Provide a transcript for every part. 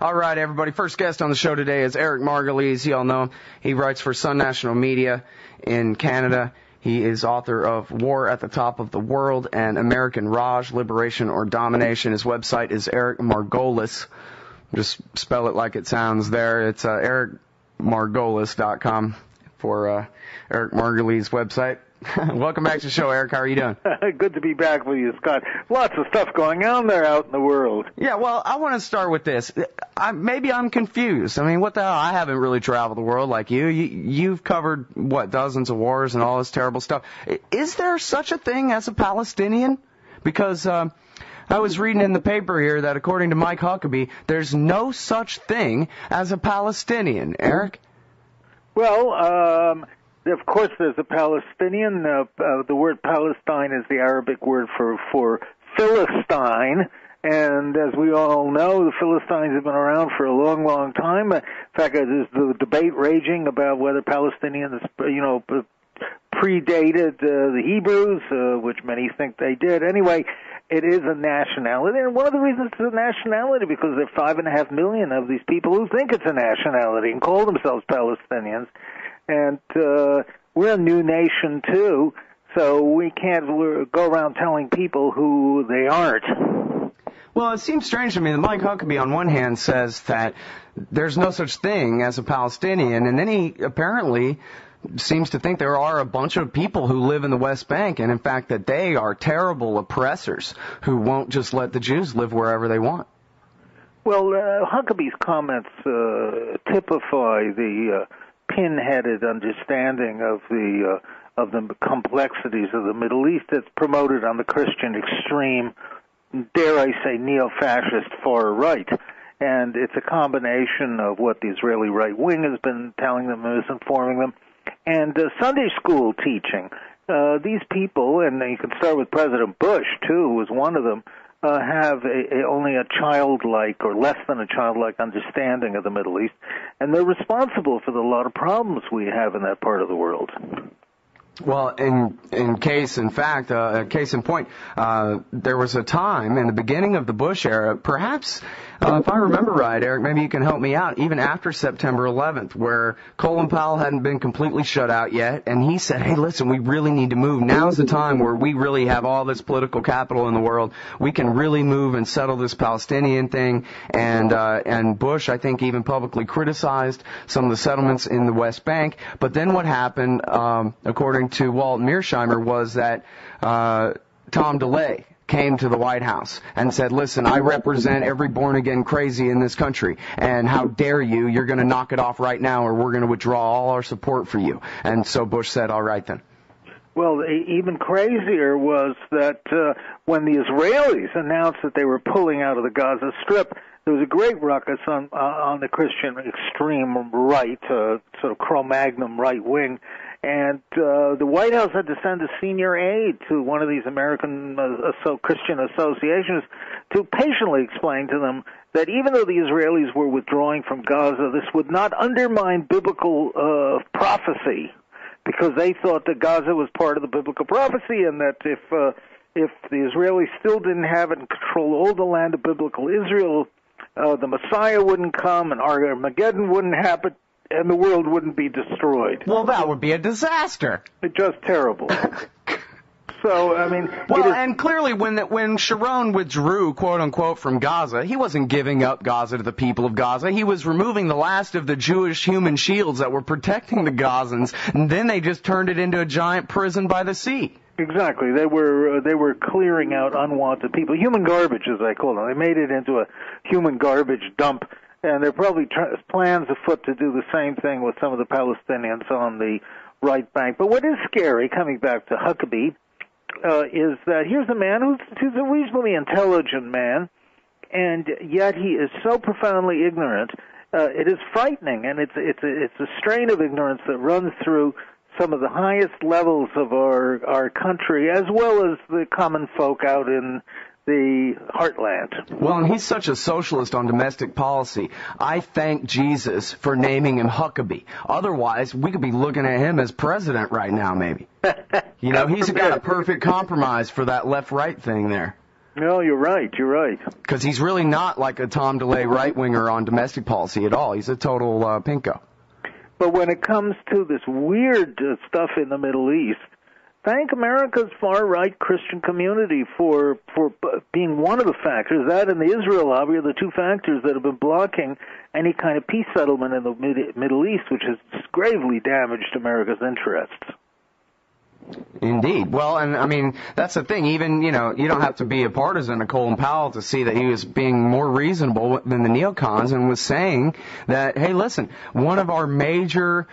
All right, everybody. First guest on the show today is Eric Margolis. You all know him. He writes for Sun National Media in Canada. He is author of War at the Top of the World and American Raj, Liberation or Domination. His website is Eric Margolis. Just spell it like it sounds there. It's ericmargolis.com for Eric Margolis' website. Welcome back to the show, Eric. How are you doing? Good to be back with you, Scott. Lots of stuff going on there out in the world. Yeah, well, I want to start with this. Maybe I'm confused. I mean, what the hell? I haven't really traveled the world like you. You've covered, dozens of wars and all this terrible stuff. Is there such a thing as a Palestinian? Because I was reading in the paper here that according to Mike Huckabees, there's no such thing as a Palestinian. Eric? Well, of course, there's a Palestinian. The word Palestine is the Arabic word for Philistine. And as we all know, the Philistines have been around for a long, long time. In fact, there's the debate raging about whether Palestinians, predated the Hebrews, which many think they did. Anyway, it is a nationality. And one of the reasons it's a nationality because there are 5.5 million of these people who think it's a nationality and call themselves Palestinians. And we're a new nation, too, so we can't go around telling people who they aren't. Well, it seems strange to me that Mike Huckabees, on one hand, says that there's no such thing as a Palestinian, and then he apparently seems to think there are a bunch of people who live in the West Bank, and in fact that they are terrible oppressors who won't just let the Jews live wherever they want. Well, Huckabee's comments typify the pin-headed understanding of the complexities of the Middle East that's promoted on the Christian extreme, dare I say, neo-fascist far right. And it's a combination of what the Israeli right wing has been telling them and misinforming them, and Sunday school teaching. These people, and you can start with President Bush, too, who was one of them, have only a childlike or less than a childlike understanding of the Middle East, and they're responsible for a lot of problems we have in that part of the world. Well, case in point, there was a time in the beginning of the Bush era, perhaps, if I remember right, Eric, maybe you can help me out, even after September 11th, where Colin Powell hadn't been completely shut out yet, and he said, hey, listen, we really need to move. Now's the time where we really have all this political capital in the world. We can really move and settle this Palestinian thing, and Bush, I think, even publicly criticized some of the settlements in the West Bank. But then what happened, according to Walt Mearsheimer, was that Tom DeLay came to the White House and said, listen, I represent every born-again crazy in this country, and how dare you, you're going to knock it off right now or we're going to withdraw all our support for you. And so Bush said, all right then. Well, even crazier was that when the Israelis announced that they were pulling out of the Gaza Strip, there was a great ruckus on the Christian extreme right, sort of Cro-Magnon right wing, and the White House had to send a senior aide to one of these American Christian associations to patiently explain to them that even though the Israelis were withdrawing from Gaza, this would not undermine biblical prophecy, because they thought that Gaza was part of the biblical prophecy, and that if the Israelis still didn't have it and control all the land of biblical Israel, the Messiah wouldn't come and Armageddon wouldn't happen, and the world wouldn't be destroyed. Well, that would be a disaster. It's just terrible. So, I mean... Well, and clearly when Sharon withdrew, quote-unquote, from Gaza, he wasn't giving up Gaza to the people of Gaza. He was removing the last of the Jewish human shields that were protecting the Gazans, and then they just turned it into a giant prison by the sea. Exactly. They were clearing out unwanted people. Human garbage, as I call them. They made it into a human garbage dump. And there are probably plans afoot to do the same thing with some of the Palestinians on the right bank. But what is scary, coming back to Huckabee, is that here's a man who's a reasonably intelligent man, and yet he is so profoundly ignorant. It is frightening, and it's a strain of ignorance that runs through some of the highest levels of our country, as well as the common folk out in the heartland. Well, and he's such a socialist on domestic policy. I thank Jesus for naming him Huckabee. Otherwise, we could be looking at him as president right now, maybe. You know, he's got a perfect compromise for that left-right thing there. No, you're right. You're right. Because he's really not like a Tom DeLay right-winger on domestic policy at all. He's a total pinko. But when it comes to this weird stuff in the Middle East, thank America's far-right Christian community for being one of the factors. That and the Israel lobby are the two factors that have been blocking any kind of peace settlement in the Middle East, which has gravely damaged America's interests. Indeed. Well, and I mean, that's the thing. Even, you don't have to be a partisan of Colin Powell to see that he was being more reasonable than the neocons and was saying that, hey, listen, one of our major,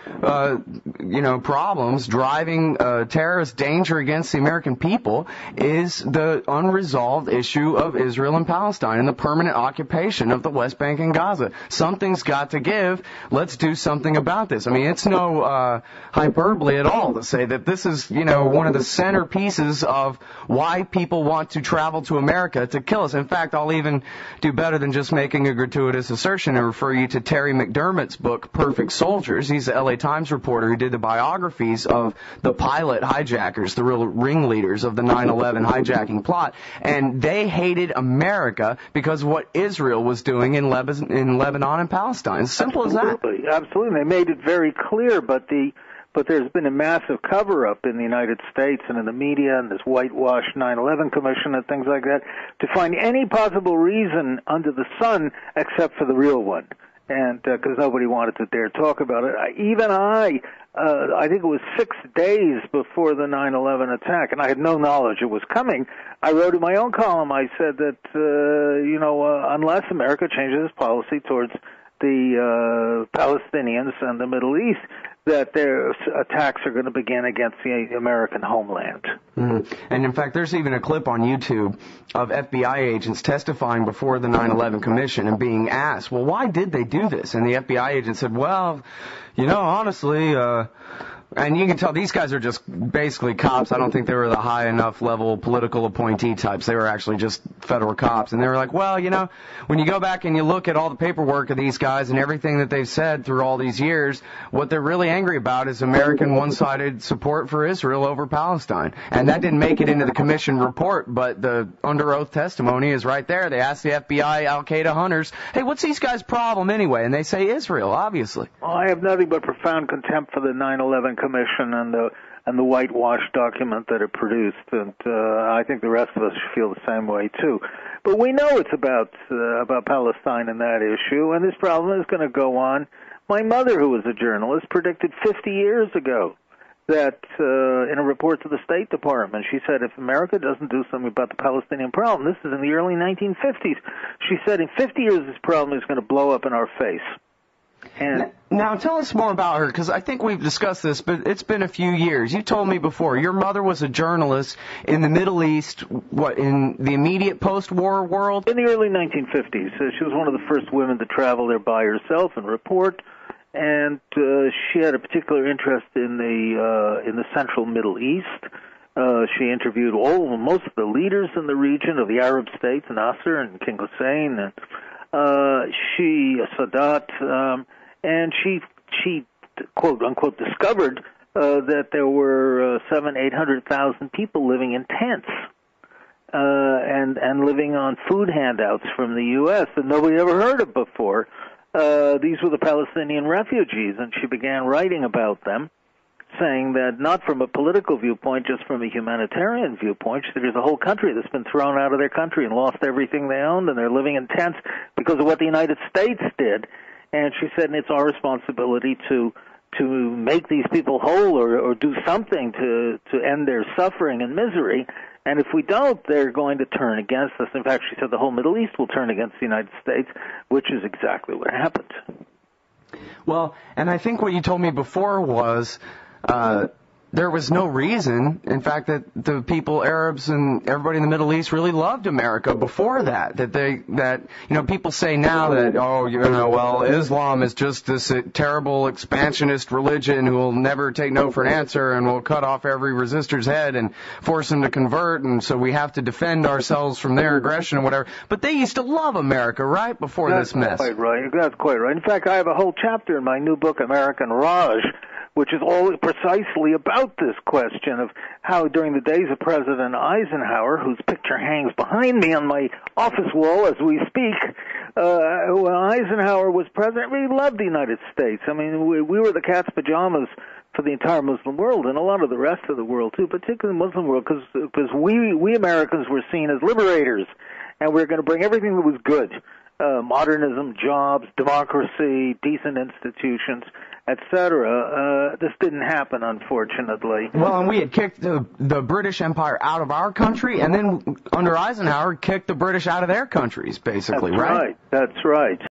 problems driving terrorist danger against the American people is the unresolved issue of Israel and Palestine and the permanent occupation of the West Bank and Gaza. Something's got to give. Let's do something about this. I mean, it's no hyperbole at all to say that this is, one of the centerpieces of why people want to travel to America to kill us. In fact, I'll even do better than just making a gratuitous assertion and refer you to Terry McDermott's book, Perfect Soldiers. He's the LA Times reporter who did the biographies of the pilot hijackers, the real ringleaders of the 9/11 hijacking plot. And they hated America because of what Israel was doing in Lebanon and Palestine. As simple as that. Absolutely. They made it very clear, but there's been a massive cover-up in the United States and in the media and this whitewashed 9/11 Commission and things like that to find any possible reason under the sun except for the real one. And because nobody wanted to dare talk about it. I think it was 6 days before the 9/11 attack, and I had no knowledge it was coming. I wrote in my own column, I said that, unless America changes its policy towards the Palestinians and the Middle East, that their attacks are going to begin against the American homeland. Mm-hmm. And in fact, there's even a clip on YouTube of FBI agents testifying before the 9/11 Commission and being asked, well, why did they do this? And the FBI agent said, well, honestly, and you can tell these guys are just basically cops. I don't think they were the high enough level political appointee types. They were actually just federal cops. And they were like, well, when you go back and you look at all the paperwork of these guys and everything that they've said through all these years, what they're really angry about is American one-sided support for Israel over Palestine. And that didn't make it into the commission report, but the under oath testimony is right there. They asked the FBI Al-Qaeda hunters, hey, what's these guys' problem anyway? And they say Israel, obviously. Well, I have nothing but profound contempt for the 9/11 Commission and the whitewashed document that it produced, and I think the rest of us feel the same way too. But we know it's about Palestine and that issue, and this problem is going to go on. My mother, who was a journalist, predicted 50 years ago that in a report to the State Department, she said if America doesn't do something about the Palestinian problem, this is in the early 1950s, she said in 50 years this problem is going to blow up in our face. And now, tell us more about her, because I think we've discussed this, but it's been a few years. You told me before, your mother was a journalist in the Middle East, in the immediate post-war world? In the early 1950s. She was one of the first women to travel there by herself and report, and she had a particular interest in the central Middle East. She interviewed most of the leaders in the region of the Arab states, Nasser and King Hussein, and Sadat, and she quote unquote discovered that there were 700,000-800,000 people living in tents and living on food handouts from the U.S. that nobody ever heard of before. These were the Palestinian refugees, and she began writing about them, saying that not from a political viewpoint, just from a humanitarian viewpoint. She said there's a whole country that's been thrown out of their country and lost everything they owned, and they're living in tents because of what the United States did. And she said, and it's our responsibility to make these people whole or do something to end their suffering and misery. And if we don't, they're going to turn against us. In fact, she said the whole Middle East will turn against the United States, which is exactly what happened. Well, and I think what you told me before was there was no reason, in fact, that the people, Arabs and everybody in the Middle East really loved America before that. People say now that, Islam is just this terrible expansionist religion who will never take no for an answer and will cut off every resistor's head and force them to convert, and so we have to defend ourselves from their aggression and whatever. But they used to love America, right, before this mess. That's quite right. That's quite right. In fact, I have a whole chapter in my new book, American Raj, which is all precisely about this question of how during the days of President Eisenhower, whose picture hangs behind me on my office wall as we speak, when Eisenhower was president, we loved the United States. I mean, we were the cat's pajamas for the entire Muslim world and a lot of the rest of the world too, particularly the Muslim world, because we Americans were seen as liberators, and we were going to bring everything that was good. Modernism, jobs, democracy, decent institutions, etc. This didn't happen, unfortunately. Well, and we had kicked the British Empire out of our country, and then under Eisenhower kicked the British out of their countries, basically, That's right? That's right.